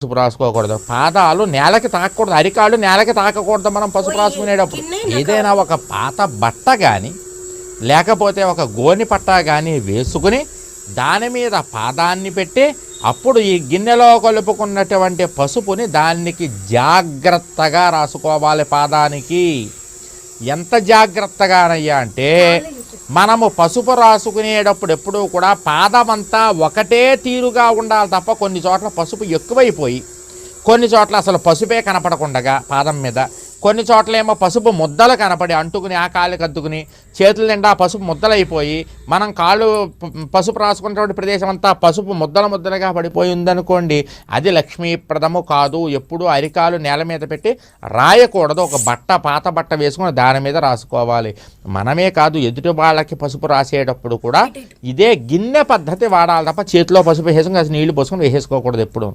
పసుపు రాసుకోకూడదు. పాదాలు నేలకి తాకకూడదు, అరికాళ్ళు నేలకి తాకకూడదు. మనం పసుపు రాసుకునేటప్పుడు ఏదైనా ఒక పాత బట్ట కానీ లేకపోతే ఒక గోని పట్ట కానీ వేసుకుని దాని మీద పాదాన్ని పెట్టి అప్పుడు ఈ గిన్నెలో కలుపుకున్నటువంటి పసుపుని దానికి జాగ్రత్తగా రాసుకోవాలి. పాదానికి ఎంత జాగ్రత్తగానయ్యా అంటే మనము పసుపు రాసుకునేటప్పుడు ఎప్పుడూ కూడా పాదమంతా ఒకటే తీరుగా ఉండాలి తప్ప కొన్ని చోట్ల పసుపు ఎక్కువైపోయి కొన్ని చోట్ల అసలు పసుపే కనపడకుండగా పాదం మీద, కొన్ని చోట్ల ఏమో పసుపు ముద్దలు కనపడి అంటుకుని ఆ కాళ్ళకి అద్దుకుని చేతుల నిండా పసుపు ముద్దలైపోయి మనం కాళ్ళు పసుపు రాసుకున్నటువంటి ప్రదేశం అంతా పసుపు ముద్దలుగా పడిపోయి ఉందనుకోండి, అది లక్ష్మీప్రదము కాదు. ఎప్పుడు అరికాలు నేల మీద పెట్టి రాయకూడదు. ఒక బట్ట, పాత బట్ట వేసుకుని దాని మీద రాసుకోవాలి. మనమే కాదు, ఎదుటి వాళ్ళకి పసుపు రాసేటప్పుడు కూడా ఇదే గిన్నె పద్ధతి వాడాలి తప్ప చేతిలో పసుపు వేసుకుని నీళ్లు పోసుకొని వేసేసుకోకూడదు ఎప్పుడు.